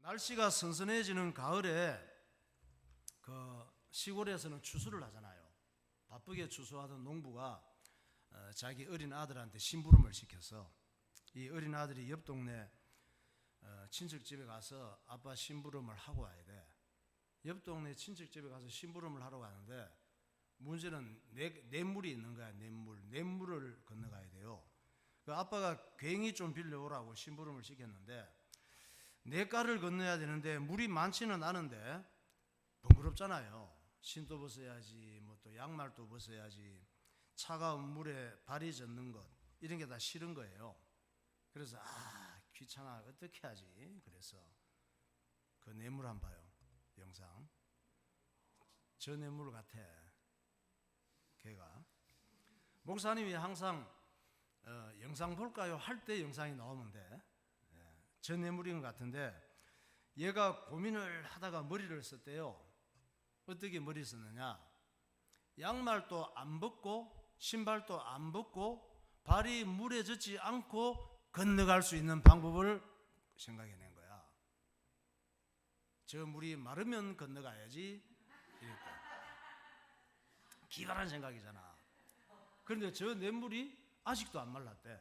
날씨가 선선해지는 가을에 시골에서는 추수를 하잖아요. 바쁘게 추수하던 농부가 자기 어린 아들한테 심부름을 시켜서 이 어린 아들이 옆 동네 친척 집에 가서 아빠 심부름을 하고 와야 돼. 옆 동네 친척 집에 가서 심부름을 하러 가는데 문제는 냇물이 있는 거야. 냇물을 건너가야 돼요. 그 아빠가 괜히 좀 빌려오라고 심부름을 시켰는데 냇가를 건너야 되는데 물이 많지는 않은데 번거롭잖아요. 신도 벗어야지, 뭐 또 양말도 벗어야지, 차가운 물에 발이 젖는 것 이런 게 다 싫은 거예요. 그래서 귀찮아, 어떻게 하지? 그래서 그 냇물 한번 봐요. 영상. 저 냇물 같아. 걔가 목사님이 항상 영상 볼까요? 할 때 영상이 나오면 돼. 저 뇌물인 것 같은데 얘가 고민을 하다가 머리를 썼대요. 어떻게 머리를 썼느냐? 양말도 안 벗고 신발도 안 벗고 발이 물에 젖지 않고 건너갈 수 있는 방법을 생각해낸 거야. 저 물이 마르면 건너가야지. 이랬다. 기발한 생각이잖아. 그런데 저 냇물이 아직도 안 말랐대.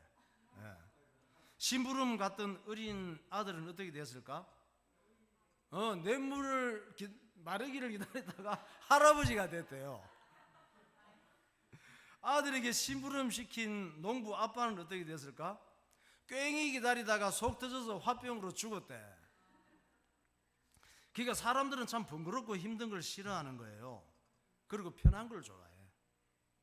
심부름 갔던 어린 아들은 어떻게 됐을까? 냇물을 마르기를 기다리다가 할아버지가 됐대요. 아들에게 심부름 시킨 농부 아빠는 어떻게 됐을까? 꽹이 기다리다가 속 터져서 화병으로 죽었대. 그러니까 사람들은 참 번거롭고 힘든 걸 싫어하는 거예요. 그리고 편한 걸 좋아해.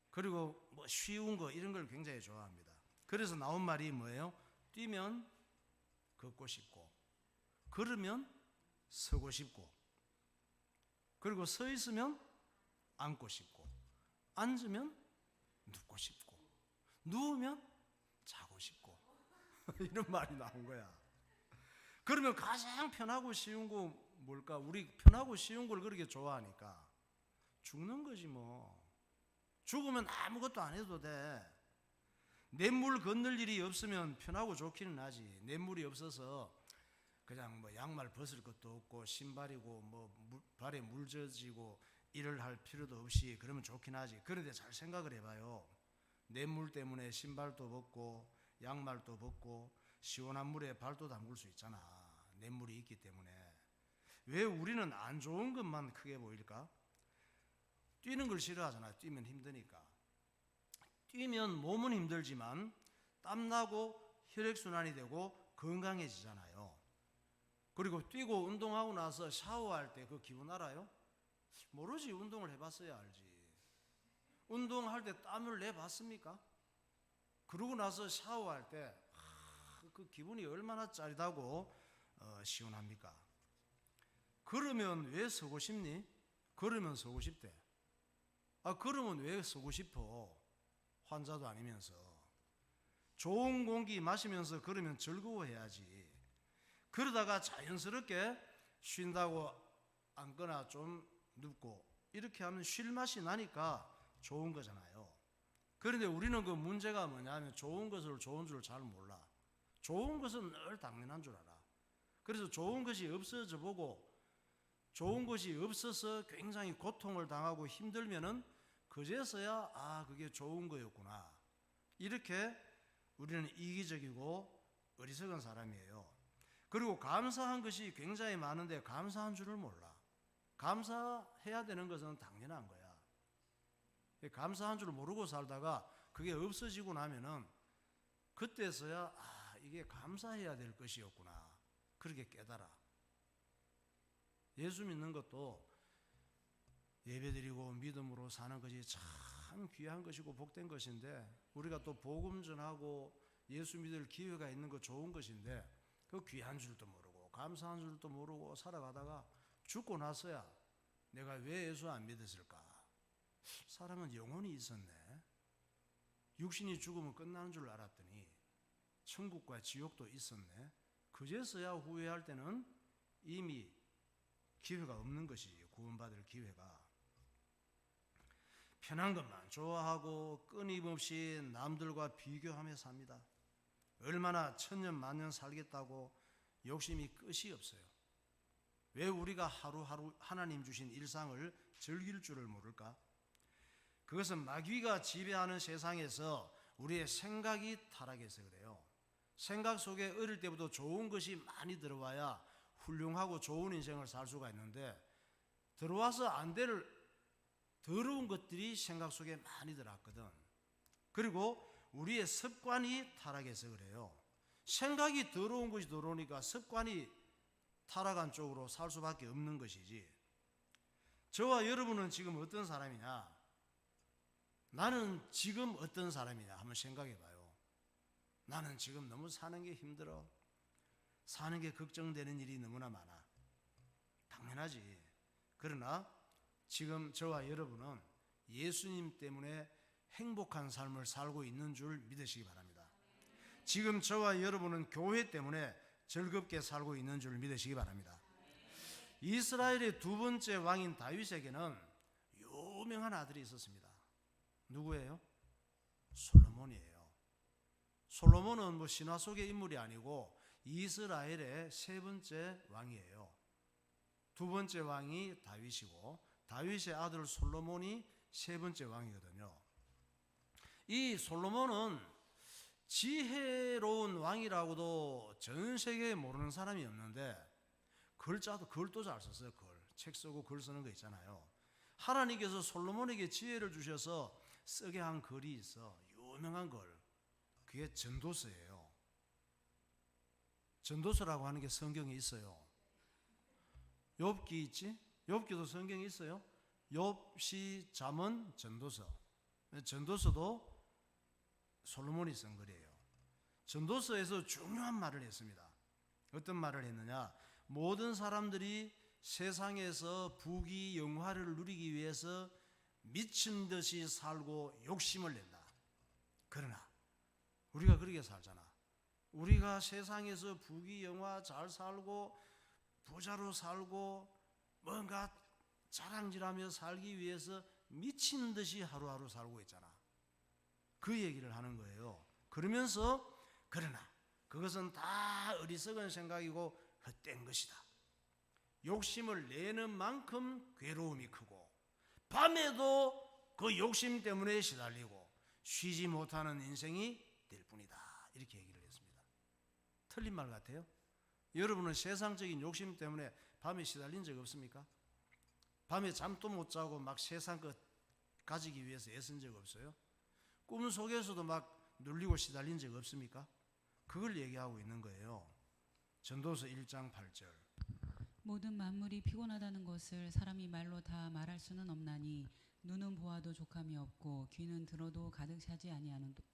그리고 뭐 쉬운 거 이런 걸 굉장히 좋아합니다. 그래서 나온 말이 뭐예요? 뛰면 걷고 싶고, 걸으면 서고 싶고, 그리고 서 있으면 앉고 싶고, 앉으면 눕고 싶고, 누우면 자고 싶고 이런 말이 나온 거야. 그러면 가장 편하고 쉬운 거 뭘까? 우리 편하고 쉬운 걸 그렇게 좋아하니까 죽는 거지 뭐. 죽으면 아무것도 안 해도 돼. 냇물 건널 일이 없으면 편하고 좋기는 하지. 냇물이 없어서 그냥 뭐 양말 벗을 것도 없고 신발이고 뭐 발에 물 젖이고 일을 할 필요도 없이 그러면 좋긴 하지. 그런데 잘 생각을 해봐요. 냇물 때문에 신발도 벗고 양말도 벗고 시원한 물에 발도 담글 수 있잖아. 냇물이 있기 때문에. 왜 우리는 안 좋은 것만 크게 보일까? 뛰는 걸 싫어하잖아. 뛰면 힘드니까. 뛰면 몸은 힘들지만 땀나고 혈액순환이 되고 건강해지잖아요. 그리고 뛰고 운동하고 나서 샤워할 때 그 기분 알아요? 모르지. 운동을 해봤어야 알지. 운동할 때 땀을 내봤습니까? 그러고 나서 샤워할 때 그 기분이 얼마나 짜릿하고 시원합니까? 그러면 왜 서고 싶니? 걸으면 서고 싶대. 그러면 왜 서고 싶어? 환자도 아니면서. 좋은 공기 마시면서 걸으면 즐거워해야지. 그러다가 자연스럽게 쉰다고 앉거나 좀 눕고 이렇게 하면 쉴 맛이 나니까 좋은 거잖아요. 그런데 우리는 그 문제가 뭐냐면 좋은 것을 좋은 줄 잘 몰라. 좋은 것은 늘 당연한 줄 알아. 그래서 좋은 것이 없어져 보고 좋은 것이 없어서 굉장히 고통을 당하고 힘들면은 그제서야 그게 좋은 거였구나. 이렇게 우리는 이기적이고 어리석은 사람이에요. 그리고 감사한 것이 굉장히 많은데 감사한 줄을 몰라. 감사해야 되는 것은 당연한 거야. 감사한 줄 모르고 살다가 그게 없어지고 나면은 그때서야 이게 감사해야 될 것이었구나. 그렇게 깨달아. 예수 믿는 것도 예배드리고 믿음으로 사는 것이 참 귀한 것이고 복된 것인데 우리가 또 복음 전하고 예수 믿을 기회가 있는 거 좋은 것인데 그 귀한 줄도 모르고 감사한 줄도 모르고 살아가다가 죽고 나서야 내가 왜 예수 안 믿었을까? 사람은 영혼이 있었네. 육신이 죽으면 끝나는 줄 알았더니 천국과 지옥도 있었네. 그제서야 후회할 때는 이미 기회가 없는 것이지. 구원받을 기회가. 편한 것만 좋아하고 끊임없이 남들과 비교하며 삽니다. 얼마나 천년 만년 살겠다고 욕심이 끝이 없어요. 왜 우리가 하루하루 하나님 주신 일상을 즐길 줄을 모를까? 그것은 마귀가 지배하는 세상에서 우리의 생각이 타락해서 그래요. 생각 속에 어릴 때부터 좋은 것이 많이 들어와야 훌륭하고 좋은 인생을 살 수가 있는데, 들어와서 안 될 더러운 것들이 생각 속에 많이 들어왔거든. 그리고 우리의 습관이 타락해서 그래요. 생각이 더러운 것이 들어오니까 습관이 타락한 쪽으로 살 수밖에 없는 것이지. 저와 여러분은 지금 어떤 사람이냐? 나는 지금 어떤 사람이냐? 한번 생각해 봐요. 나는 지금 너무 사는 게 힘들어. 사는 게 걱정되는 일이 너무나 많아. 당연하지. 그러나 지금 저와 여러분은 예수님 때문에 행복한 삶을 살고 있는 줄 믿으시기 바랍니다. 지금 저와 여러분은 교회 때문에 즐겁게 살고 있는 줄 믿으시기 바랍니다. 이스라엘의 두 번째 왕인 다윗에게는 유명한 아들이 있었습니다. 누구예요? 솔로몬이에요. 솔로몬은 뭐 신화 속의 인물이 아니고 이스라엘의 세 번째 왕이에요. 두 번째 왕이 다윗이고 다윗의 아들 솔로몬이 세 번째 왕이거든요. 이 솔로몬은 지혜로운 왕이라고도 전 세계에 모르는 사람이 없는데 글도 잘 썼어요. 책 쓰고 글 쓰는 거 있잖아요. 하나님께서 솔로몬에게 지혜를 주셔서 쓰게 한 글이 있어. 유명한 글. 그게 전도서예요. 전도서라고 하는 게 성경에 있어요. 욥기 있지? 욥기도 성경에 있어요. 욥, 시, 잠언, 전도서. 전도서도 솔로몬이 쓴 글이에요. 전도서에서 중요한 말을 했습니다. 어떤 말을 했느냐? 모든 사람들이 세상에서 부귀 영화를 누리기 위해서 미친 듯이 살고 욕심을 낸다. 그러나 우리가 그렇게 살잖아. 우리가 세상에서 부귀 영화 잘 살고 부자로 살고 뭔가 자랑질하며 살기 위해서 미친 듯이 하루하루 살고 있잖아. 그 얘기를 하는 거예요. 그러면서 그러나 그것은 다 어리석은 생각이고 헛된 것이다. 욕심을 내는 만큼 괴로움이 크고 밤에도 그 욕심 때문에 시달리고 쉬지 못하는 인생이 될 뿐이다. 이렇게 얘기를 했습니다. 틀린 말 같아요? 여러분은 세상적인 욕심 때문에 밤에 시달린 적 없습니까? 밤에 잠도 못 자고 막 세상 것 가지기 위해서 애쓴 적 없어요? 꿈 속에서도 막 눌리고 시달린 적 없습니까? 그걸 얘기하고 있는 거예요. 전도서 1장 8절. 모든 만물이 피곤하다는 것을 사람이 말로 다 말할 수는 없나니 눈은 보아도 족함이 없고 귀는 들어도 가득 차지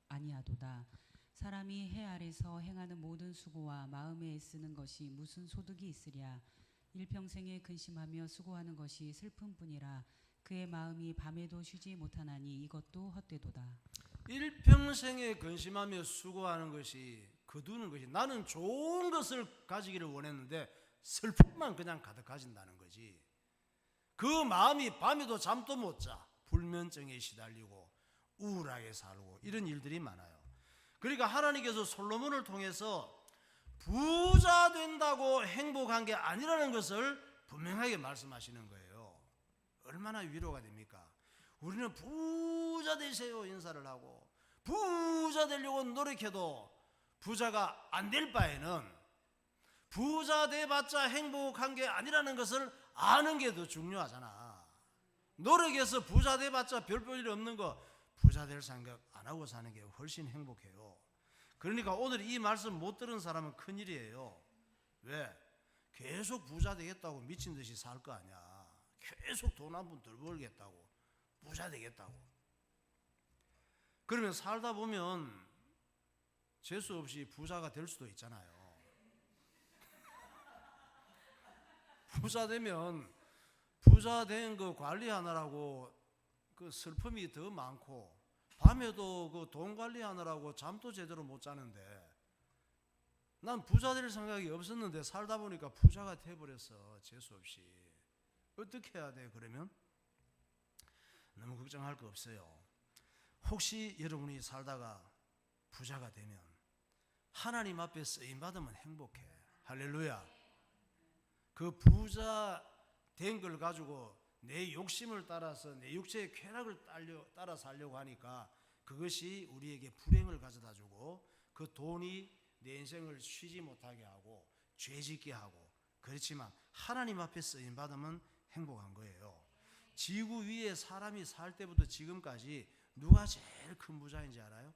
아니하도다. 사람이 해 아래서 행하는 모든 수고와 마음에 애쓰는 것이 무슨 소득이 있으랴. 일평생에 근심하며 수고하는 것이 슬픔뿐이라. 그의 마음이 밤에도 쉬지 못하나니 이것도 헛되도다. 일평생에 근심하며 수고하는 것이, 거두는 것이, 나는 좋은 것을 가지기를 원했는데 슬픔만 그냥 가득 가진다는 거지. 그 마음이 밤에도 잠도 못 자, 불면증에 시달리고 우울하게 살고 이런 일들이 많아요. 그러니까 하나님께서 솔로몬을 통해서 부자 된다고 행복한 게 아니라는 것을 분명하게 말씀하시는 거예요. 얼마나 위로가 됩니까? 우리는 부자 되세요 인사를 하고 부자 되려고 노력해도 부자가 안 될 바에는 부자 돼봤자 행복한 게 아니라는 것을 아는 게 더 중요하잖아. 노력해서 부자 돼봤자 별 볼 일 없는 거 부자 될 생각 안 하고 사는 게 훨씬 행복해요. 그러니까 오늘 이 말씀 못 들은 사람은 큰일이에요. 왜? 계속 부자 되겠다고 미친 듯이 살 거 아니야. 계속 돈 한 푼 덜 벌겠다고 부자 되겠다고. 그러면 살다 보면 재수 없이 부자가 될 수도 있잖아요. 부자 되면 부자 된 거 관리하느라고 그 슬픔이 더 많고 밤에도 그 돈 관리하느라고 잠도 제대로 못 자는데, 난 부자 될 생각이 없었는데 살다 보니까 부자가 돼버렸어. 재수 없이. 어떻게 해야 돼? 그러면 너무 걱정할 거 없어요. 혹시 여러분이 살다가 부자가 되면 하나님 앞에 쓰임 받으면 행복해. 할렐루야. 그 부자 된 걸 가지고 내 욕심을 따라서 내 육체의 쾌락을 따라 살려고 하니까 그것이 우리에게 불행을 가져다 주고 그 돈이 내 인생을 쉬지 못하게 하고 죄짓게 하고, 그렇지만 하나님 앞에 쓰임 받으면 행복한 거예요. 지구 위에 사람이 살 때부터 지금까지 누가 제일 큰 부자인지 알아요?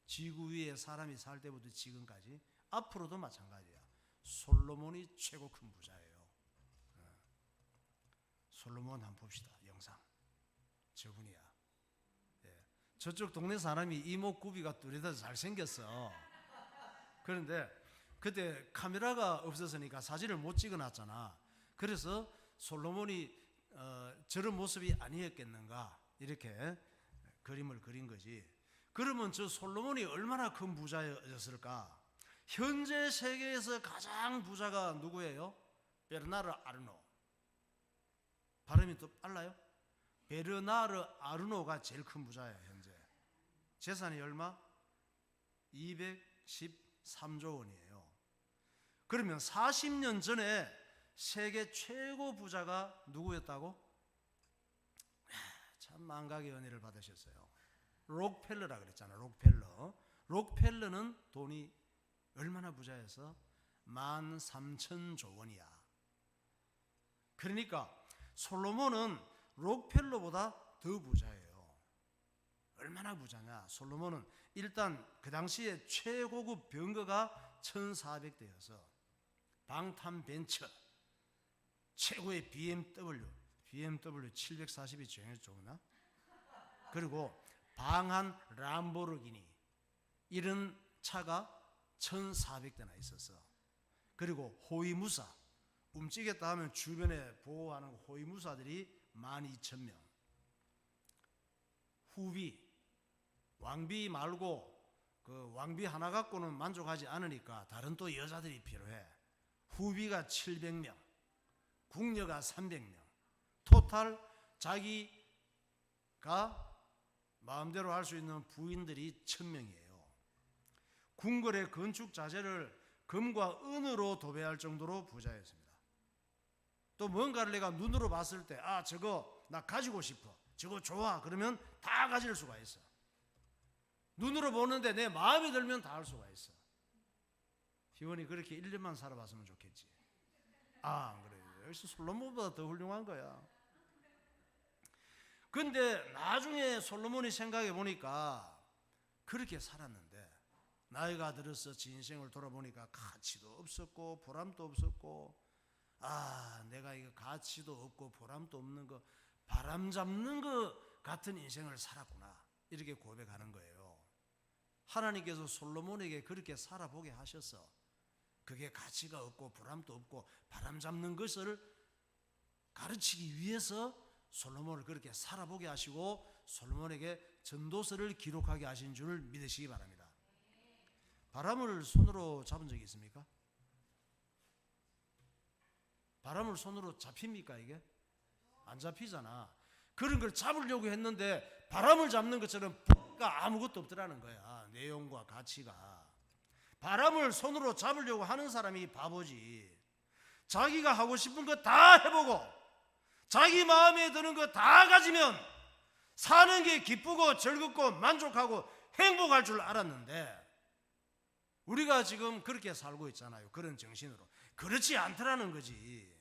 지구 위에 사람이 살 때부터 지금까지, 앞으로도 마찬가지야. 솔로몬이 최고 큰 부자예요. 솔로몬 한번 봅시다. 영상 저분이야. 예. 저쪽 동네 사람이 이목구비가 뚜렷해서 잘생겼어. 그런데 그때 카메라가 없었으니까 사진을 못 찍어놨잖아. 그래서 솔로몬이 저런 모습이 아니었겠는가 이렇게 그림을 그린 거지. 그러면 저 솔로몬이 얼마나 큰 부자였을까? 현재 세계에서 가장 부자가 누구예요? 베르나르 아르노. 발음이 또 빨라요? 베르나르 아르노가 제일 큰 부자예요. 현재 재산이 얼마? 213조 원이에요. 그러면 40년 전에 세계 최고 부자가 누구였다고? 참 망각의 은혜를 받으셨어요. 록펠러라 그랬잖아요. 록펠러는 돈이 얼마나 부자여서 13,000조 원이야. 그러니까 솔로몬은 록펠러보다 더 부자예요. 얼마나 부자냐? 솔로몬은 일단 그 당시에 최고급 병거가 1,400대여서 방탄벤처, 최고의 BMW 740이 제일 좋으나? 그리고 방한 람보르기니 이런 차가 1,400대나 있었어. 그리고 호위무사, 움직였다 하면 주변에 보호하는 호위무사들이 12,000명. 후비, 왕비 말고 그 왕비 하나 갖고는 만족하지 않으니까 다른 또 여자들이 필요해. 후비가 700명, 궁녀가 300명, 토탈 자기가 마음대로 할 수 있는 부인들이 1,000명이에요. 궁궐의 건축 자재를 금과 은으로 도배할 정도로 부자였습니다. 또 뭔가를 내가 눈으로 봤을 때 저거 나 가지고 싶어, 저거 좋아, 그러면 다 가질 수가 있어. 눈으로 보는데 내 마음에 들면 다 할 수가 있어. 희원이 그렇게 1년만 살아봤으면 좋겠지. 안 그래요. 역시 솔로몬보다 더 훌륭한 거야. 근데 나중에 솔로몬이 생각해 보니까 그렇게 살았는데 나이가 들어서 지 인생을 돌아보니까 가치도 없었고 보람도 없었고, 내가 이거 가치도 없고 보람도 없는 거, 바람 잡는 거 같은 인생을 살았구나, 이렇게 고백하는 거예요. 하나님께서 솔로몬에게 그렇게 살아보게 하셔서 그게 가치가 없고 보람도 없고 바람 잡는 것을 가르치기 위해서 솔로몬을 그렇게 살아보게 하시고 솔로몬에게 전도서를 기록하게 하신 줄 믿으시기 바랍니다. 바람을 손으로 잡은 적이 있습니까? 바람을 손으로 잡힙니까? 이게 안 잡히잖아. 그런 걸 잡으려고 했는데 바람을 잡는 것처럼 아무것도 없더라는 거야. 내용과 가치가. 바람을 손으로 잡으려고 하는 사람이 바보지. 자기가 하고 싶은 거 다 해보고 자기 마음에 드는 거 다 가지면 사는 게 기쁘고 즐겁고 만족하고 행복할 줄 알았는데 우리가 지금 그렇게 살고 있잖아요. 그런 정신으로. 그렇지 않더라는 거지.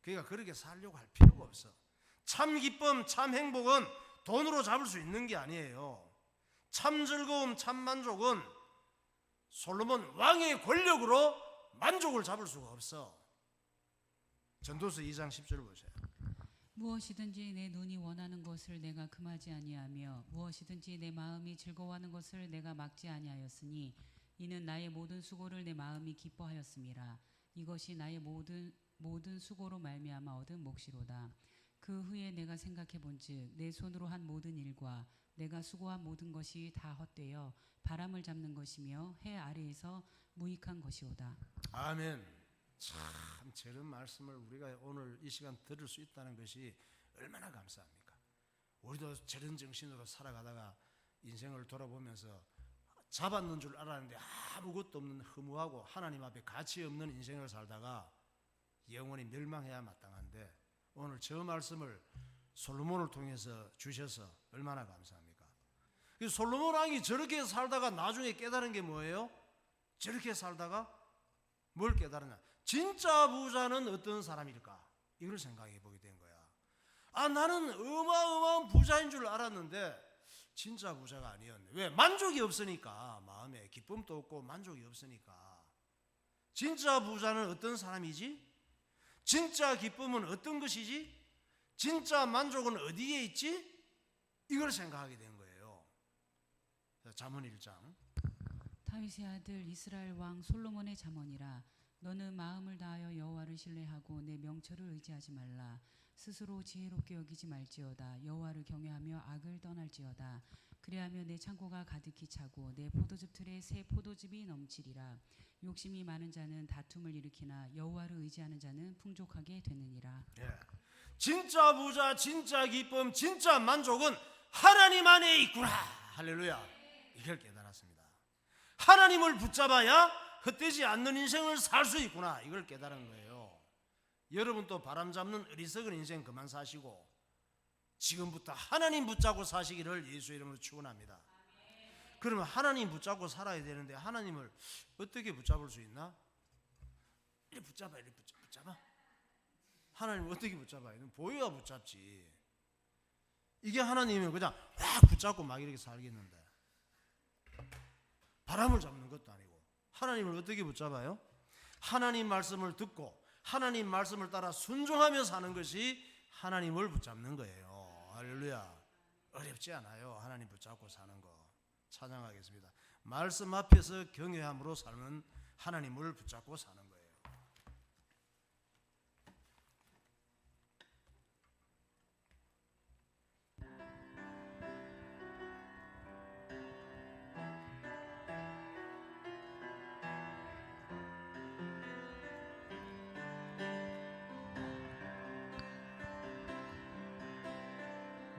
그러니까 그렇게 살려고 할 필요가 없어. 참 기쁨, 참 행복은 돈으로 잡을 수 있는 게 아니에요. 참 즐거움, 참 만족은 솔로몬 왕의 권력으로 만족을 잡을 수가 없어. 전도서 2장 10절 보세요. 무엇이든지 내 눈이 원하는 것을 내가 금하지 아니하며 무엇이든지 내 마음이 즐거워하는 것을 내가 막지 아니하였으니 이는 나의 모든 수고를 내 마음이 기뻐하였음이라. 이것이 나의 모든 수고로 말미암아 얻은 몫이로다. 그 후에 내가 생각해 본즉 내 손으로 한 모든 일과 내가 수고한 모든 것이 다 헛되어 바람을 잡는 것이며 해 아래에서 무익한 것이오다. 아멘. 참 저런 말씀을 우리가 오늘 이 시간 들을 수 있다는 것이 얼마나 감사합니까? 우리도 저런 정신으로 살아가다가 인생을 돌아보면서 잡았는 줄 알았는데 아무것도 없는 허무하고 하나님 앞에 가치 없는 인생을 살다가 영원히 멸망해야 마땅한데 오늘 저 말씀을 솔로몬을 통해서 주셔서 얼마나 감사합니까? 솔로몬 왕이 저렇게 살다가 나중에 깨달은 게 뭐예요? 저렇게 살다가 뭘 깨달았냐? 진짜 부자는 어떤 사람일까? 이걸 생각해 보게 된 거야. 나는 어마어마한 부자인 줄 알았는데 진짜 부자가 아니었네. 왜? 만족이 없으니까. 마음에 기쁨도 없고 만족이 없으니까. 진짜 부자는 어떤 사람이지? 진짜 기쁨은 어떤 것이지? 진짜 만족은 어디에 있지? 이걸 생각하게 된 거예요. 잠언 1장. 다윗의 아들 이스라엘 왕 솔로몬의 잠언이라. 너는 마음을 다하여 여호와를 신뢰하고 내 명철을 의지하지 말라. 스스로 지혜롭게 여기지 말지어다. 여호와를 경외하며 악을 떠날지어다. 그리하면 내 창고가 가득히 차고 내 포도즙 틀에 새 포도즙이 넘치리라. 욕심이 많은 자는 다툼을 일으키나 여호와를 의지하는 자는 풍족하게 되느니라. 진짜 부자, 진짜 기쁨, 진짜 만족은 하나님 안에 있구나. 할렐루야. 이걸 깨달았습니다. 하나님을 붙잡아야 헛되지 않는 인생을 살 수 있구나. 이걸 깨달은 거예요. 여러분 또 바람 잡는 어리석은 인생 그만 사시고 지금부터 하나님 붙잡고 사시기를 예수 이름으로 축원합니다. 그러면 하나님 붙잡고 살아야 되는데 하나님을 어떻게 붙잡을 수 있나? 이렇게 붙잡아, 이렇게 붙잡아. 하나님을 어떻게 붙잡아야 돼? 보여야 붙잡지. 이게 하나님이면 그냥 확 붙잡고 막 이렇게 살겠는데 바람을 잡는 것도 아니고 하나님을 어떻게 붙잡아요? 하나님 말씀을 듣고 하나님 말씀을 따라 순종하며 사는 것이 하나님을 붙잡는 거예요. 할렐루야. 어렵지 않아요. 하나님 붙잡고 사는 거. 찬양하겠습니다. 말씀 앞에서 경외함으로 사는 하나님을 붙잡고 사는 거예요.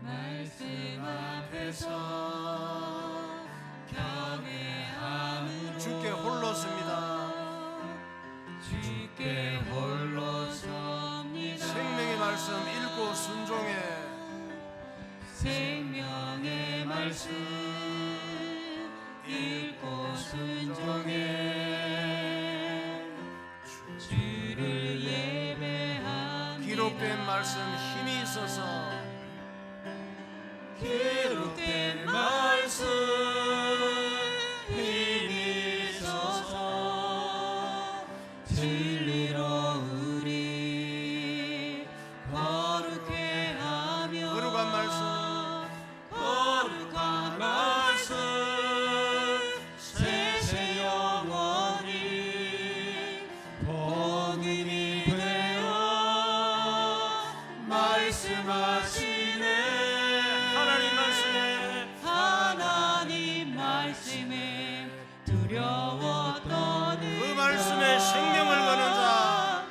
말씀 앞에서 경외함으로 주께 홀로 섭니다. 주께 홀로 섭니다. 생명의 말씀 읽고 순종해. 생명의 말씀 읽고 순종해. 주를 예배합니다. 기록된 말씀 힘이 있어서 기록된 말씀 힘이 있어서 진리로 우리 거룩해 하며 거룩한 말씀 거룩한 말씀 세세 영원히 복음이 되어 말씀하시네. 하나님 말씀에 두려워 떠는 그 말씀에 생명을 거는 자,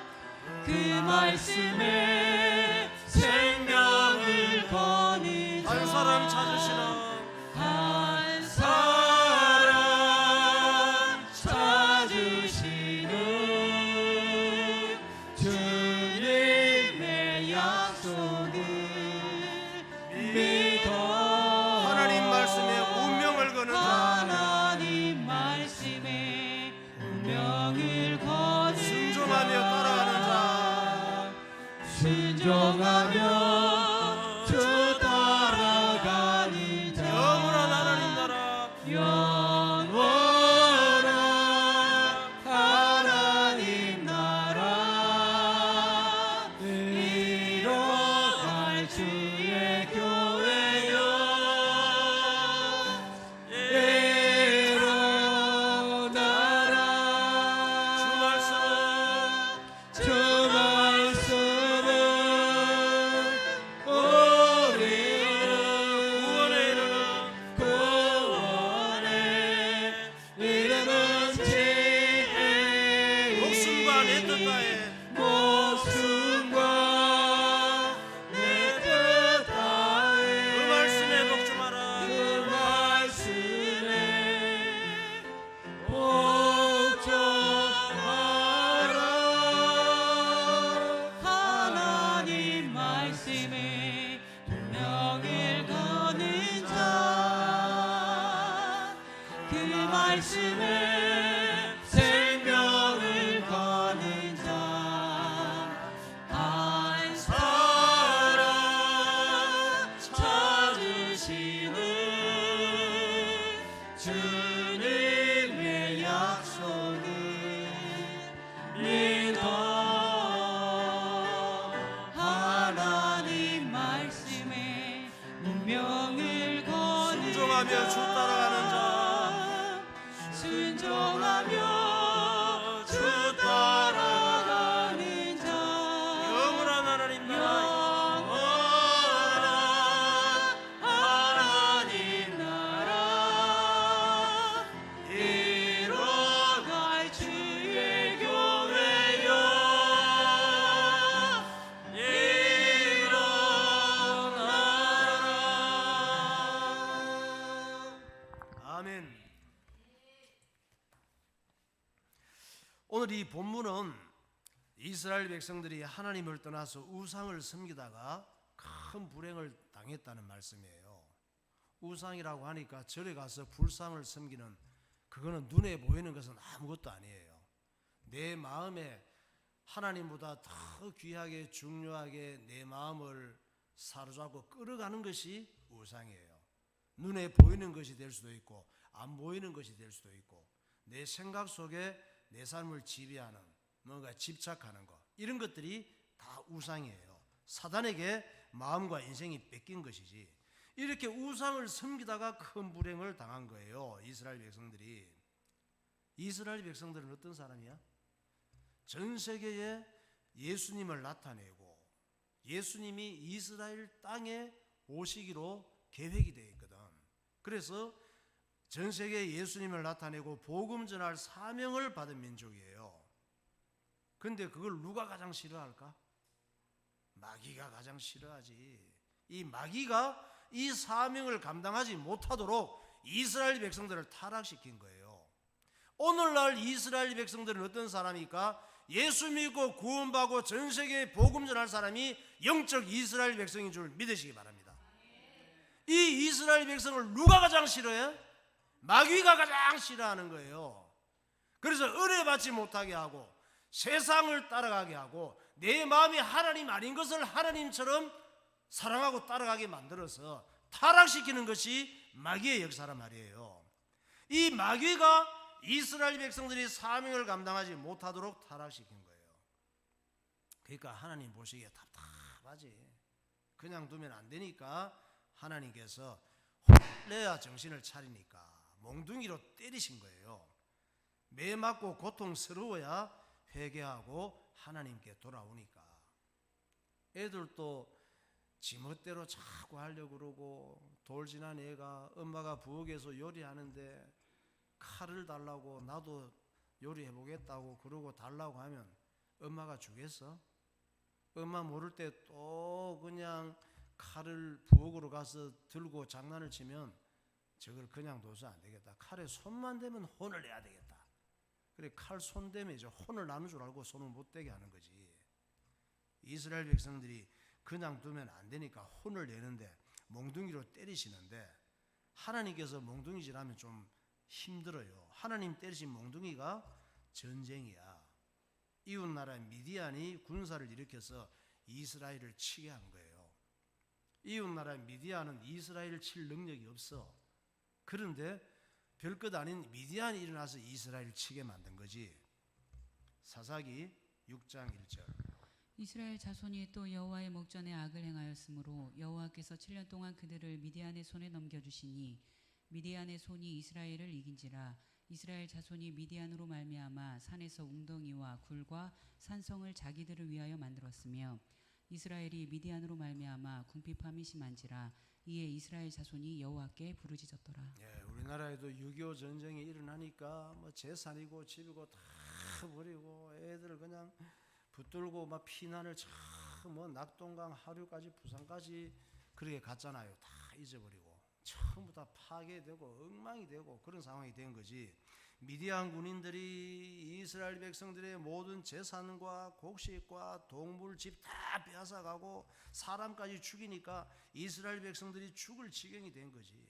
그 말씀에 생명을 거는 자, 한 사람 찾으시는 한 사람 찾으시는 주님의 약속을 믿어 하나님 말씀에 운명을 거는 자, 하나님 말씀에 운명을 거는 순종하며 따라가는 자, 순종하며 주 따라가는 자, 영원한 하나님 나라 영원한 하나님 나라 이뤄갈 주의 교회여 일어나라. 주 말씀은 우리를 구원에 이르는 지혜 목숨과 내 뜻 다해 목숨과 내 뜻 다해 그 말씀에 복종하라. 그 말씀에 복종하라. 말씀에 생명을 거는 자 한 사람 찾으시는 주님의 약속을 믿어 하나님 말씀에 운명을 거는 순종하며 주 따라가는 자 순종하며 주 따라가는 자 영원한 하나님 나라 영원한 하나님 나라 이뤄갈 주의 교회여 일어나라. 아멘. 오늘 이 본문은 이스라엘 백성들이 하나님을 떠나서 우상을 섬기다가 큰 불행을 당했다는 말씀이에요. 우상이라고 하니까 절에 가서 불상을 섬기는 그거는 눈에 보이는 것은 아무것도 아니에요. 내 마음에 하나님보다 더 귀하게 중요하게 내 마음을 사로잡고 끌어가는 것이 우상이에요. 눈에 보이는 것이 될 수도 있고 안 보이는 것이 될 수도 있고 내 생각 속에 내 삶을 지배하는 뭔가 집착하는 것 이런 것들이 다 우상이에요. 사단에게 마음과 인생이 뺏긴 것이지. 이렇게 우상을 섬기다가 큰 불행을 당한 거예요. 이스라엘 백성들이. 이스라엘 백성들은 어떤 사람이야? 전 세계에 예수님을 나타내고 예수님이 이스라엘 땅에 오시기로 계획이 되어 있거든. 그래서 전 세계에 예수님을 나타내고 복음 전할 사명을 받은 민족이에요. 근데 그걸 누가 가장 싫어할까? 마귀가 가장 싫어하지. 이 마귀가 이 사명을 감당하지 못하도록 이스라엘 백성들을 타락시킨 거예요. 오늘날 이스라엘 백성들은 어떤 사람입니까? 예수 믿고 구원받고 전 세계에 복음 전할 사람이 영적 이스라엘 백성인 줄 믿으시기 바랍니다. 이 이스라엘 백성을 누가 가장 싫어해? 마귀가 가장 싫어하는 거예요. 그래서 은혜 받지 못하게 하고 세상을 따라가게 하고 내 마음이 하나님 아닌 것을 하나님처럼 사랑하고 따라가게 만들어서 타락시키는 것이 마귀의 역사란 말이에요. 이 마귀가 이스라엘 백성들이 사명을 감당하지 못하도록 타락시킨 거예요. 그러니까 하나님 보시기에 답답하지. 그냥 두면 안 되니까 하나님께서 혼내야 정신을 차리니까 몽둥이로 때리신 거예요. 매 맞고 고통스러워야 회개하고 하나님께 돌아오니까. 애들도 지멋대로 자꾸 하려고 그러고 돌진한 애가 엄마가 부엌에서 요리하는데 칼을 달라고 나도 요리해보겠다고 그러고 달라고 하면 엄마가 주겠어? 엄마 모를 때 또 그냥 칼을 부엌으로 가서 들고 장난을 치면 저걸 그냥 둬서 안 되겠다. 칼에 손만 대면 혼을 내야 되겠다. 그래 칼 손 대면 이제 혼을 나는 줄 알고 손을 못 대게 하는 거지. 이스라엘 백성들이 그냥 두면 안 되니까 혼을 내는데 몽둥이로 때리시는데 하나님께서 몽둥이질하면 좀 힘들어요. 하나님 때리신 몽둥이가 전쟁이야. 이웃나라 미디안이 군사를 일으켜서 이스라엘을 치게 한 거예요. 이웃나라 미디안은 이스라엘을 칠 능력이 없어. 그런데 별것 아닌 미디안이 일어나서 이스라엘을 치게 만든 거지. 사사기 6장 1절. 이스라엘 자손이 또 여호와의 목전에 악을 행하였으므로 여호와께서 7년 동안 그들을 미디안의 손에 넘겨주시니 미디안의 손이 이스라엘을 이긴지라. 이스라엘 자손이 미디안으로 말미암아 산에서 웅덩이와 굴과 산성을 자기들을 위하여 만들었으며 이스라엘이 미디안으로 말미암아 궁핍함이 심한지라. 이에 이스라엘 자손이 여호와께 부르짖었더라. 예, 우리나라에도 6.25 전쟁이 일어나니까 뭐 재산이고 집이고 다 버리고 애들 그냥 붙들고 막 피난을 뭐 낙동강 하류까지 부산까지 그렇게 갔잖아요. 다 잊어버리고 전부 다 파괴되고 엉망이 되고 그런 상황이 된 거지. 미디안 군인들이 이스라엘 백성들의 모든 재산과 곡식과 동물 집 다 빼앗아가고 사람까지 죽이니까 이스라엘 백성들이 죽을 지경이 된 거지.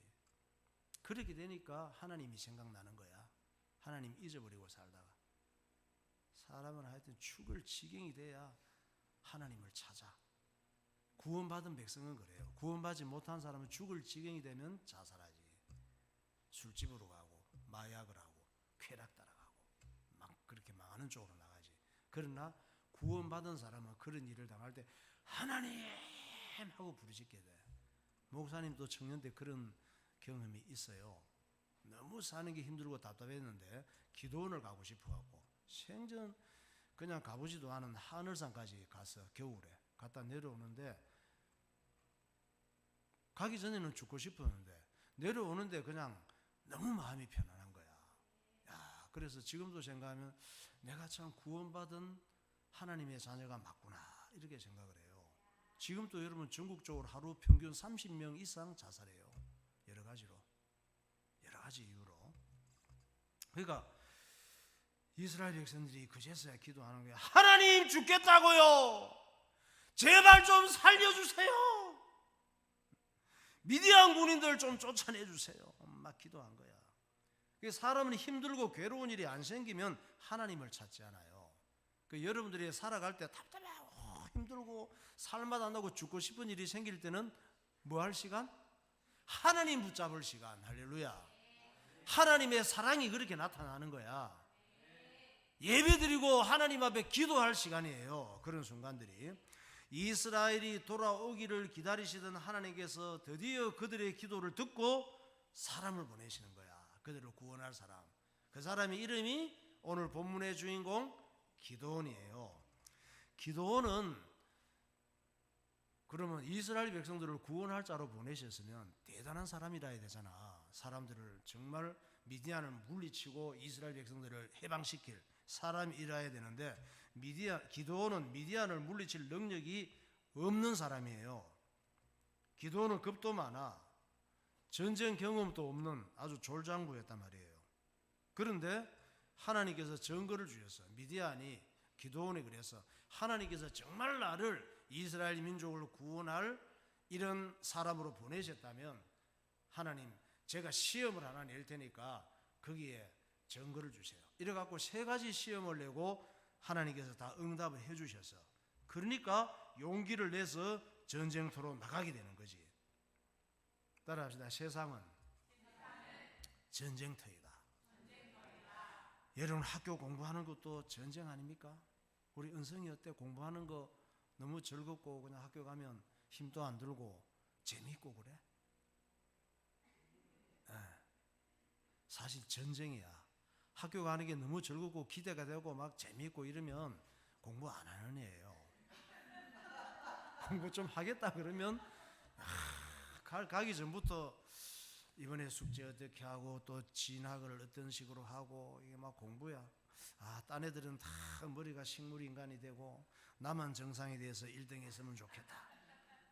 그렇게 되니까 하나님이 생각나는 거야. 하나님 잊어버리고 살다가 사람은 하여튼 죽을 지경이 돼야 하나님을 찾아. 구원받은 백성은 그래요. 구원받지 못한 사람은 죽을 지경이 되면 자살하지. 술집으로 가고 마약을 하고 쾌락 따라가고 막 그렇게 망하는 쪽으로 나가지. 그러나 구원받은 사람은 그런 일을 당할 때 하나님 하고 부르짖게 돼. 목사님도 청년 때 그런 경험이 있어요. 너무 사는 게 힘들고 답답했는데 기도원을 가고 싶어갖고 생전 그냥 가보지도 않은 하늘산까지 가서 겨울에 갔다 내려오는데, 가기 전에는 죽고 싶었는데 내려오는데 그냥 너무 마음이 편안한 거야. 야, 그래서 지금도 생각하면 내가 참 구원받은 하나님의 자녀가 맞구나 이렇게 생각을 해요. 지금도 여러분 전국적으로 하루 평균 30명 이상 자살해요. 여러 가지 이유로. 그러니까 이스라엘 백성들이 그제서야 기도하는 거야. 하나님 죽겠다고요. 제발 좀 살려주세요. 미디안 군인들 좀 쫓아내주세요. 막 기도한 거야. 사람은 힘들고 괴로운 일이 안 생기면 하나님을 찾지 않아요. 여러분들이 살아갈 때 답답하고 힘들고 살맛 안 나고 죽고 싶은 일이 생길 때는 뭐 할 시간? 하나님 붙잡을 시간. 할렐루야. 하나님의 사랑이 그렇게 나타나는 거야. 예배드리고 하나님 앞에 기도할 시간이에요. 그런 순간들이. 이스라엘이 돌아오기를 기다리시던 하나님께서 드디어 그들의 기도를 듣고 사람을 보내시는 거야. 그들을 구원할 사람. 그 사람의 이름이 오늘 본문의 주인공 기드온이에요. 기드온은 그러면 이스라엘 백성들을 구원할 자로 보내셨으면 대단한 사람이라 해야 되잖아. 사람들을 정말 미디안을 물리치고 이스라엘 백성들을 해방시킬 사람이라야 되는데 기드온은 미디안을 물리칠 능력이 없는 사람이에요. 기드온은 겁도 많아. 전쟁 경험도 없는 아주 졸장부였단 말이에요. 그런데 하나님께서 증거를 주셨어. 미디안이 기드온이 그래서 하나님께서 정말 나를 이스라엘 민족을 구원할 이런 사람으로 보내셨다면 하나님 제가 시험을 하나 낼 테니까 거기에 증거를 주세요. 이래갖고 3가지 시험을 내고 하나님께서 다 응답을 해주셨어. 그러니까 용기를 내서 전쟁터로 나가게 되는 거지. 따라합시다. 세상은 전쟁터이다. 여러분 학교 공부하는 것도 전쟁 아닙니까? 우리 은성이 어때? 공부하는 거 너무 즐겁고 그냥 학교 가면 힘도 안 들고 재미있고 그래? 네. 사실 전쟁이야. 학교 가는 게 너무 즐겁고 기대가 되고 막 재미있고 이러면 공부 안 하는 애예요. 공부 좀 하겠다 그러면 가기 전부터 이번에 숙제 어떻게 하고 또 진학을 어떤 식으로 하고 이게 막 공부야. 딴 애들은 다 머리가 식물 인간이 되고 나만 정상이 돼서 1등 했으면 좋겠다.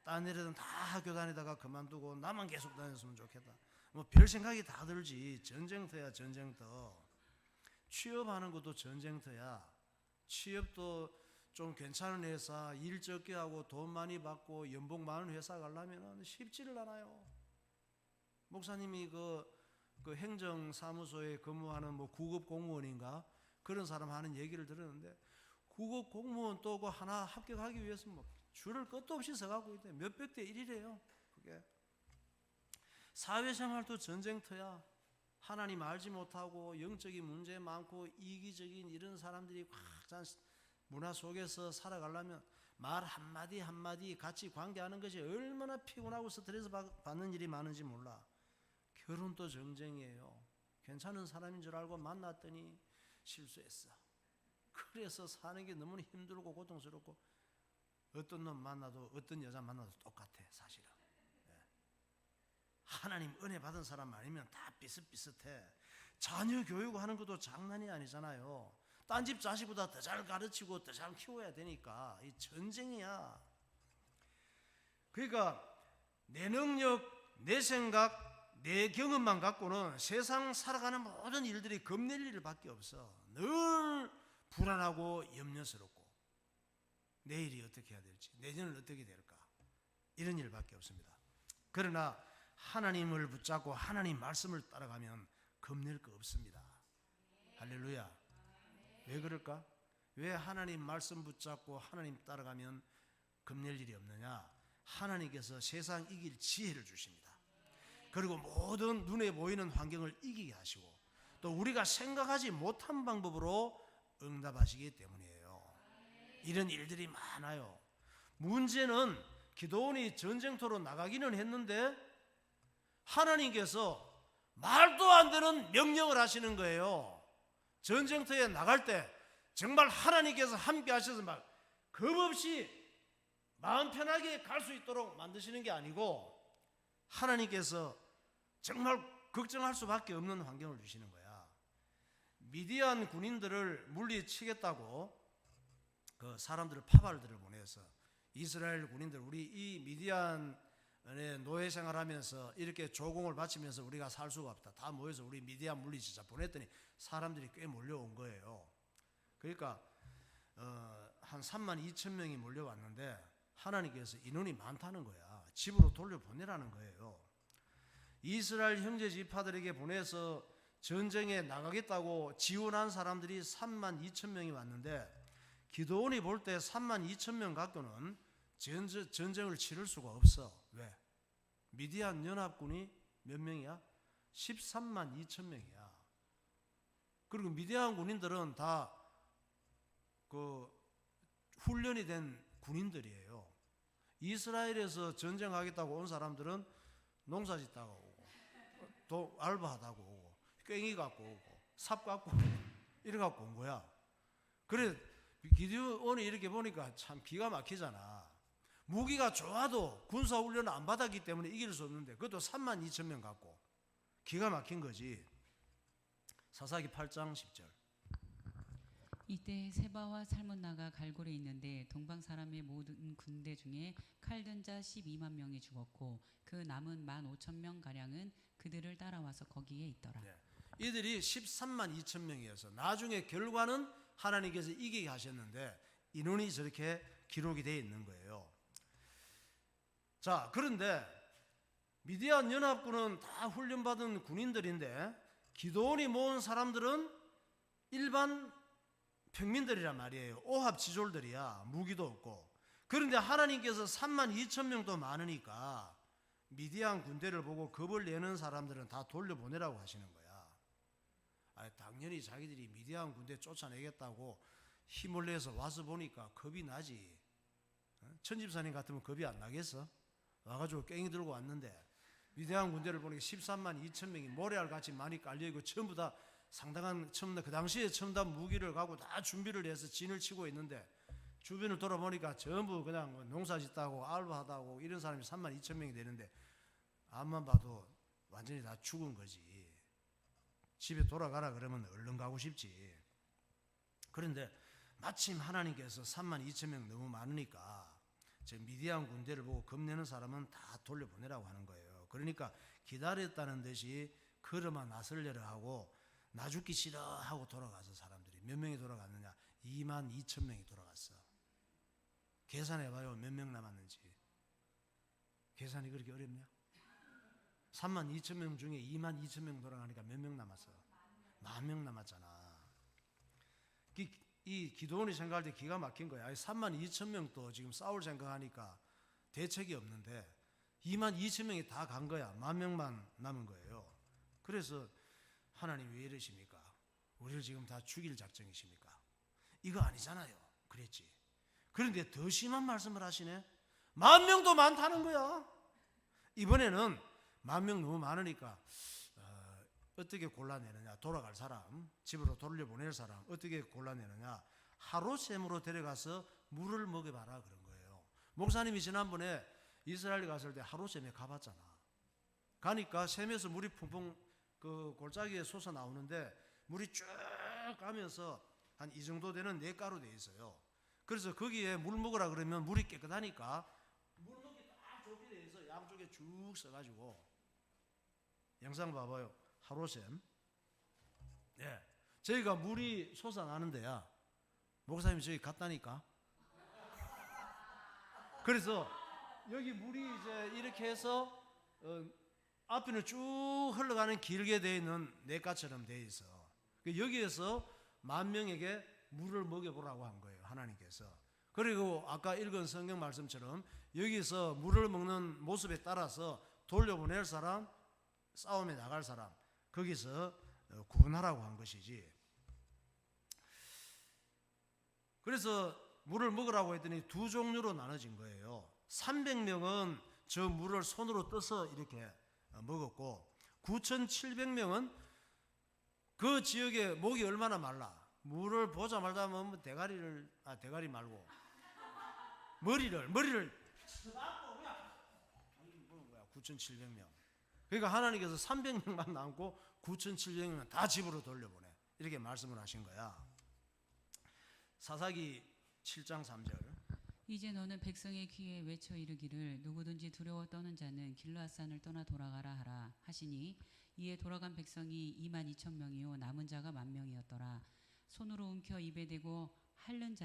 딴 애들은 다 학교 다니다가 그만두고 나만 계속 다녔으면 좋겠다. 뭐 별 생각이 다 들지. 전쟁터야 전쟁터. 취업하는 것도 전쟁터야. 취업도 좀 괜찮은 회사, 일 적게 하고 돈 많이 받고 연봉 많은 회사 가려면 쉽지를 않아요. 목사님이 그 행정사무소에 근무하는 뭐 구급 공무원인가 그런 사람 하는 얘기를 들었는데 구급 공무원 또 그 하나 합격하기 위해서 뭐 줄을 끝도 없이 서가고 있대. 몇백 대 1이래요. 그게 사회생활도 전쟁터야. 하나님 알지 못하고 영적인 문제 많고 이기적인 이런 사람들이 꽉 찬 문화 속에서 살아가려면 말 한마디 한마디 같이 관계하는 것이 얼마나 피곤하고 스트레스 받는 일이 많은지 몰라. 결혼도 전쟁이에요. 괜찮은 사람인 줄 알고 만났더니 실수했어. 그래서 사는 게 너무 힘들고 고통스럽고 어떤 놈 만나도 어떤 여자 만나도 똑같아 사실은. 하나님 은혜 받은 사람 아니면 다 비슷비슷해. 자녀 교육하는 것도 장난이 아니잖아요. 딴 집 자식보다 더 잘 가르치고 더 잘 키워야 되니까 이 전쟁이야. 그러니까 내 능력, 내 생각, 내 경험만 갖고는 세상 살아가는 모든 일들이 겁낼 일밖에 없어. 늘 불안하고 염려스럽고 내일이 어떻게 해야 될지, 내년은 어떻게 될까 이런 일밖에 없습니다. 그러나 하나님을 붙잡고 하나님 말씀을 따라가면 겁낼 거 없습니다. 할렐루야. 왜 그럴까? 왜 하나님 말씀 붙잡고 하나님 따라가면 겁낼 일이 없느냐? 하나님께서 세상 이길 지혜를 주십니다. 그리고 모든 눈에 보이는 환경을 이기게 하시고 또 우리가 생각하지 못한 방법으로 응답하시기 때문이에요. 이런 일들이 많아요. 문제는 기도원이 전쟁터로 나가기는 했는데 하나님께서 말도 안 되는 명령을 하시는 거예요. 전쟁터에 나갈 때 정말 하나님께서 함께 하셔서 막 겁없이 마음 편하게 갈 수 있도록 만드시는 게 아니고 하나님께서 정말 걱정할 수밖에 없는 환경을 주시는 거야. 미디안 군인들을 물리치겠다고 그 사람들을 파발들을 보내서 이스라엘 군인들, 우리 이 미디안의 노예 생활하면서 이렇게 조공을 바치면서 우리가 살 수가 없다. 다 모여서 우리 미디안 물리치자 보냈더니 사람들이 꽤 몰려온 거예요. 그러니까 한 3만 2천 명이 몰려왔는데 하나님께서 인원이 많다는 거야. 집으로 돌려보내라는 거예요. 이스라엘 형제 지파들에게 보내서 전쟁에 나가겠다고 지원한 사람들이 3만 2천 명이 왔는데 기도원이 볼 때 3만 2천 명 갖고는 전쟁을 치를 수가 없어. 왜? 미디안 연합군이 몇 명이야? 13만 2천 명이야. 그리고 미디안 군인들은 다 그 훈련이 된 군인들이에요. 이스라엘에서 전쟁하겠다고 온 사람들은 농사 짓다가 오고 또 알바하다가 오고 꽹이 갖고 오고 삽 갖고 오고 이래 갖고 온 거야. 그래 기드온이 이렇게 보니까 참 기가 막히잖아. 무기가 좋아도 군사훈련을 안 받았기 때문에 이길 수 없는데 그것도 3만 2천 명 갖고 기가 막힌 거지. 사사기 8장 10절. 이때 세바와 살문나가 갈골에 있는데 동방 사람의 모든 군대 중에 칼든 자 12만 명이 죽었고 그 남은 15,000명 가량은 그들을 따라와서 거기에 있더라. 네. 이들이 13만 2천 명이어서 나중에 결과는 하나님께서 이기게 하셨는데 인원이 저렇게 기록이 되어 있는 거예요. 자, 그런데 미디안 연합군은 다 훈련받은 군인들인데 기도원이 모은 사람들은 일반 평민들이란 말이에요. 오합지졸들이야. 무기도 없고. 그런데 하나님께서 3만 2천 명도 많으니까 미디안 군대를 보고 겁을 내는 사람들은 다 돌려보내라고 하시는 거야. 당연히 자기들이 미디안 군대 쫓아내겠다고 힘을 내서 와서 보니까 겁이 나지. 천집사님 같으면 겁이 안 나겠어? 와가지고 꽹이 들고 왔는데 미디안 군대를 보니까 13만 2천 명이 모래알같이 많이 깔려있고 전부 다 상당한 그 당시에 첨단 무기를 갖고 다 준비를 해서 진을 치고 있는데 주변을 돌아보니까 전부 그냥 농사 짓다고 알바하다고 이런 사람이 3만 2천 명이 되는데 앞만 봐도 완전히 다 죽은 거지. 집에 돌아가라 그러면 얼른 가고 싶지. 그런데 마침 하나님께서 3만 2천 명 너무 많으니까 저 미디안 군대를 보고 겁내는 사람은 다 돌려보내라고 하는 거예요. 그러니까 기다렸다는 듯이 걸어만 나설려라 하고 나 죽기 싫어 하고 돌아가서 사람들이 몇 명이 돌아갔느냐? 2만 2천 명이 돌아갔어. 계산해봐요. 몇 명 남았는지. 계산이 그렇게 어렵냐? 3만 2천 명 중에 2만 2천 명 돌아가니까 몇 명 남았어? 10,000명 남았잖아. 이 기도원이 생각할 때 기가 막힌 거야. 3만 2천 명도 지금 싸울 생각하니까 대책이 없는데 2만 2천 명이 다 간 거야. 10,000명만 남은 거예요. 그래서 하나님 왜 이러십니까? 우리를 지금 다 죽일 작정이십니까? 이거 아니잖아요. 그랬지. 그런데 더 심한 말씀을 하시네. 10,000명도 많다는 거야. 이번에는 10,000명 너무 많으니까 어떻게 골라내느냐? 돌아갈 사람, 집으로 돌려보낼 사람 어떻게 골라내느냐? 하루샘으로 데려가서 물을 먹여봐라 그런 거예요. 목사님이 지난번에 이스라엘 갔을 때 하루샘에 가봤잖아. 가니까 샘에서 물이 풍풍 그 골짜기에 솟아 나오는데 물이 쭉 가면서 한 이 정도 되는 냇가로 돼 있어요. 그래서 거기에 물 먹으라 그러면 물이 깨끗하니까 물 먹기 딱 좋게 돼 있어. 양쪽에 쭉 써가지고 영상 봐봐요. 하루샘. 네, 저희가 물이 솟아나는데야 목사님이 저기 갔다니까. 그래서 여기 물이 이제 이렇게 해서 앞에는 쭉 흘러가는 길게 되어 있는 냇가처럼 되어 있어. 여기에서 10,000명에게 물을 먹여보라고 한 거예요, 하나님께서. 그리고 아까 읽은 성경 말씀처럼 여기서 물을 먹는 모습에 따라서 돌려보낼 사람, 싸움에 나갈 사람, 거기서 구분하라고 한 것이지. 그래서 물을 먹으라고 했더니 두 종류로 나눠진 거예요. 300명은 저 물을 손으로 떠서 이렇게 먹었고 9,700명은 그 지역에 목이 얼마나 말라, 물을 보자마자 뭐 대가리 말고 머리를 9,700명. 그러니까 하나님께서 300명만 남고 9,700명은 다 집으로 돌려보내, 이렇게 말씀을 하신 거야. 사사기 7장 3절. 이제 너는 백성의 귀에 외쳐 이르기를 누구든지 두려워 떠는 자는 길르앗산을 떠나 돌아가라 하라 하시니 이에 돌아간 백성이 22,000명이요 남은 자가 10,000명이었더라. 손으로 움켜 입에 대고 핥는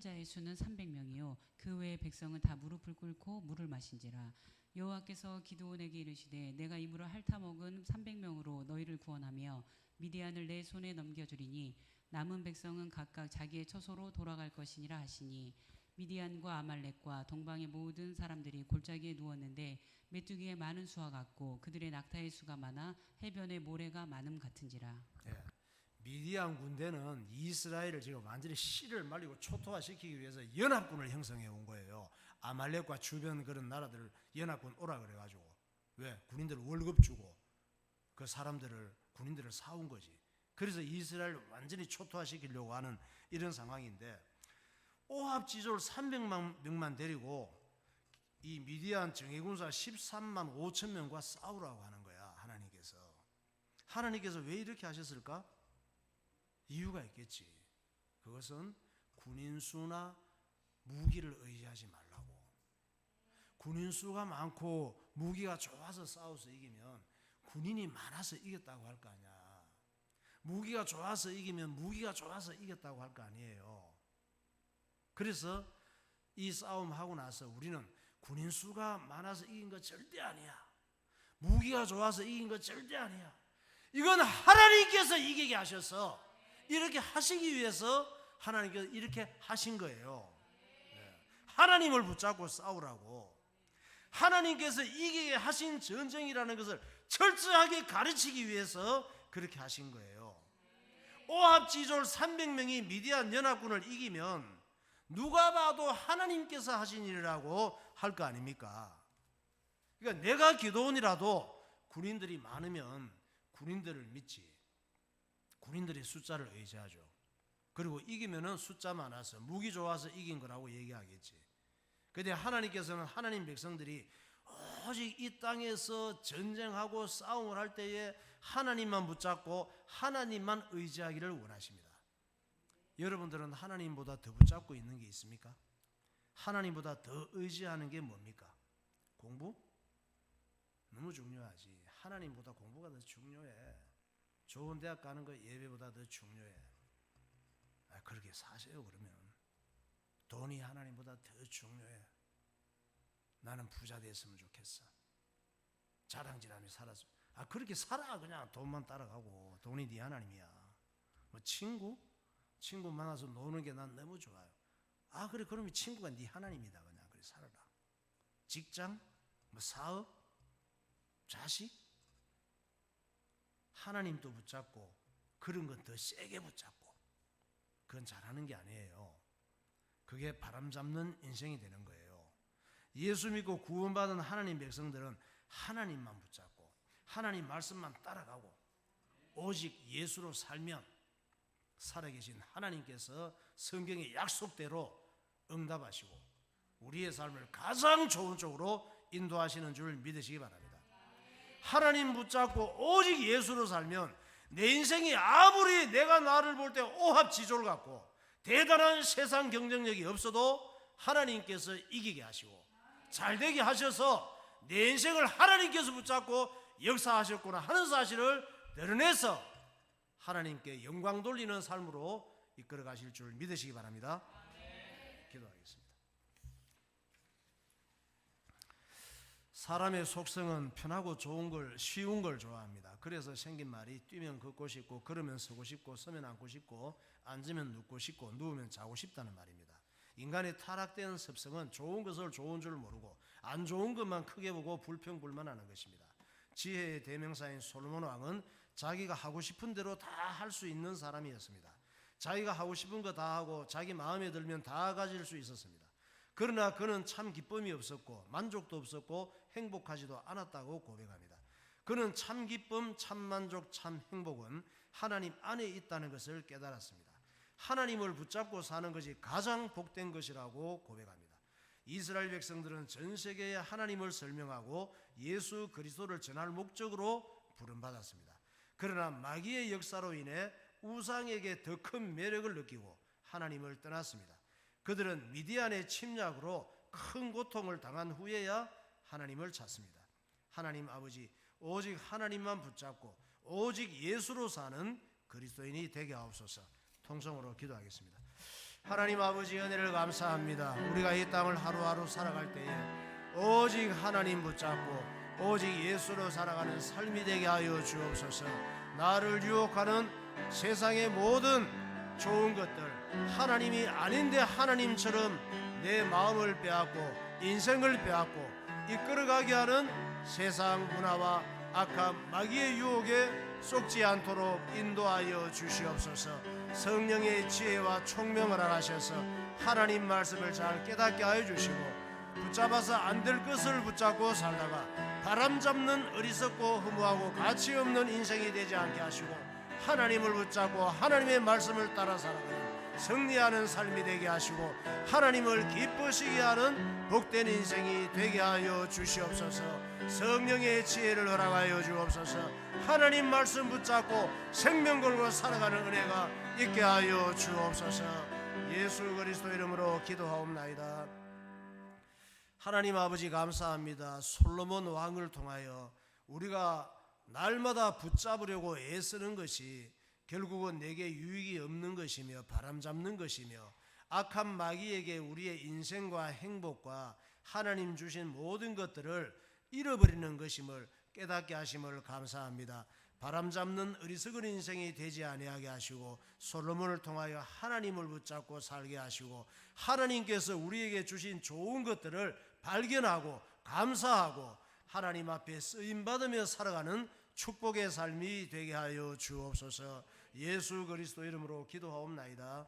자의 수는 300명이요 그 외의 백성은 다 무릎을 꿇고 물을 마신지라. 여호와께서 기드온에게 이르시되 내가 이 물을 핥아 먹은 300명으로 너희를 구원하며 미디안을 내 손에 넘겨주리니 남은 백성은 각각 자기의 처소로 돌아갈 것이니라 하시니 미디안과 아말렉과 동방의 모든 사람들이 골짜기에 누웠는데 메뚜기의 많은 수와 같고 그들의 낙타의 수가 많아 해변의 모래가 많음 같은지라. 예. 미디안 군대는 이스라엘을 지금 완전히 씨를 말리고 초토화시키기 위해서 연합군을 형성해 온 거예요. 아말렉과 주변 그런 나라들 연합군 오라 그래가지고. 왜? 군인들 월급 주고 그 군인들을 사온 거지. 그래서 이스라엘을 완전히 초토화시키려고 하는 이런 상황인데 오합지졸 300만 데리고 이 미디안 정예군사 13만 5천 명과 싸우라고 하는 거야, 하나님께서. 하나님께서 왜 이렇게 하셨을까? 이유가 있겠지. 그것은 군인수나 무기를 의지하지 말라고. 군인수가 많고 무기가 좋아서 싸워서 이기면 군인이 많아서 이겼다고 할 거 아니야. 무기가 좋아서 이기면 무기가 좋아서 이겼다고 할 거 아니에요. 그래서 이 싸움 하고 나서 우리는 군인 수가 많아서 이긴 거 절대 아니야, 무기가 좋아서 이긴 거 절대 아니야, 이건 하나님께서 이기게 하셔서 이렇게 하시기 위해서 하나님께서 이렇게 하신 거예요. 하나님을 붙잡고 싸우라고. 하나님께서 이기게 하신 전쟁이라는 것을 철저하게 가르치기 위해서 그렇게 하신 거예요. 오합지졸 300명이 미디안 연합군을 이기면 누가 봐도 하나님께서 하신 일이라고 할 거 아닙니까? 그러니까 내가 기도원이라도 군인들이 많으면 군인들을 믿지, 군인들의 숫자를 의지하죠. 그리고 이기면은 숫자 많아서 무기 좋아서 이긴 거라고 얘기하겠지. 그런데 하나님께서는 하나님 백성들이 오직 이 땅에서 전쟁하고 싸움을 할 때에 하나님만 붙잡고 하나님만 의지하기를 원하십니다. 여러분들은 하나님보다 더 붙잡고 있는 게 있습니까? 하나님보다 더 의지하는 게 뭡니까? 공부? 너무 중요하지. 하나님보다 공부가 더 중요해. 좋은 대학 가는 거 예배보다 더 중요해. 그렇게 사세요. 그러면 돈이 하나님보다 더 중요해. 나는 부자 됐으면 좋겠어. 자랑질하며 살았어. 그렇게 살아. 그냥 돈만 따라가고. 돈이 네 하나님이야. 뭐 친구 만나서 노는 게 난 너무 좋아요. 그래, 그러면 친구가 네 하나님이다. 그냥 그래 살아라. 직장, 뭐 사업, 자식, 하나님도 붙잡고 그런 건 더 세게 붙잡고. 그건 잘하는 게 아니에요. 그게 바람잡는 인생이 되는 거예요. 예수 믿고 구원받은 하나님 백성들은 하나님만 붙잡고 하나님 말씀만 따라가고 오직 예수로 살면 살아계신 하나님께서 성경의 약속대로 응답하시고 우리의 삶을 가장 좋은 쪽으로 인도하시는 줄 믿으시기 바랍니다. 하나님 붙잡고 오직 예수로 살면 내 인생이 아무리 내가 나를 볼 때 오합지졸 같고 대단한 세상 경쟁력이 없어도 하나님께서 이기게 하시고 잘되게 하셔서 내 인생을 하나님께서 붙잡고 역사하셨구나 하는 사실을 드러내서 하나님께 영광 돌리는 삶으로 이끌어 가실 줄 믿으시기 바랍니다. 기도하겠습니다. 사람의 속성은 편하고 좋은 걸, 쉬운 걸 좋아합니다. 그래서 생긴 말이 뛰면 걷고 싶고 걸으면 서고 싶고 서면 앉고 싶고 앉으면 눕고 싶고 누우면 자고 싶다는 말입니다. 인간의 타락된 습성은 좋은 것을 좋은 줄 모르고 안 좋은 것만 크게 보고 불평불만하는 것입니다. 지혜의 대명사인 솔로몬 왕은 자기가 하고 싶은 대로 다 할 수 있는 사람이었습니다. 자기가 하고 싶은 거 다 하고 자기 마음에 들면 다 가질 수 있었습니다. 그러나 그는 참 기쁨이 없었고 만족도 없었고 행복하지도 않았다고 고백합니다. 그는 참 기쁨, 참 만족, 참 행복은 하나님 안에 있다는 것을 깨달았습니다. 하나님을 붙잡고 사는 것이 가장 복된 것이라고 고백합니다. 이스라엘 백성들은 전 세계에 하나님을 설명하고 예수 그리스도를 전할 목적으로 부름받았습니다. 그러나 마귀의 역사로 인해 우상에게 더 큰 매력을 느끼고 하나님을 떠났습니다. 그들은 미디안의 침략으로 큰 고통을 당한 후에야 하나님을 찾습니다. 하나님 아버지, 오직 하나님만 붙잡고 오직 예수로 사는 그리스도인이 되게 하옵소서. 통성으로 기도하겠습니다. 하나님 아버지, 은혜를 감사합니다. 우리가 이 땅을 하루하루 살아갈 때에 오직 하나님 붙잡고 오직 예수로 살아가는 삶이 되게 하여 주옵소서. 나를 유혹하는 세상의 모든 좋은 것들, 하나님이 아닌데 하나님처럼 내 마음을 빼앗고 인생을 빼앗고 이끌어가게 하는 세상 문화와 악한 마귀의 유혹에 쏙지 않도록 인도하여 주시옵소서. 성령의 지혜와 총명을 알아셔서 하나님 말씀을 잘 깨닫게 하여 주시고 붙잡아서 안 될 것을 붙잡고 살다가 바람잡는 어리석고 허무하고 가치 없는 인생이 되지 않게 하시고 하나님을 붙잡고 하나님의 말씀을 따라 살아가는 승리하는 삶이 되게 하시고 하나님을 기쁘시게 하는 복된 인생이 되게 하여 주시옵소서. 성령의 지혜를 허락하여 주옵소서. 하나님 말씀 붙잡고 생명 걸고 살아가는 은혜가 있게 하여 주옵소서. 예수 그리스도 이름으로 기도하옵나이다. 하나님 아버지, 감사합니다. 솔로몬 왕을 통하여 우리가 날마다 붙잡으려고 애쓰는 것이 결국은 내게 유익이 없는 것이며 바람잡는 것이며 악한 마귀에게 우리의 인생과 행복과 하나님 주신 모든 것들을 잃어버리는 것임을 깨닫게 하심을 감사합니다. 바람잡는 어리석은 인생이 되지 아니하게 하시고 솔로몬을 통하여 하나님을 붙잡고 살게 하시고 하나님께서 우리에게 주신 좋은 것들을 발견하고 감사하고 하나님 앞에 쓰임받으며 살아가는 축복의 삶이 되게 하여 주옵소서. 예수 그리스도 이름으로 기도하옵나이다.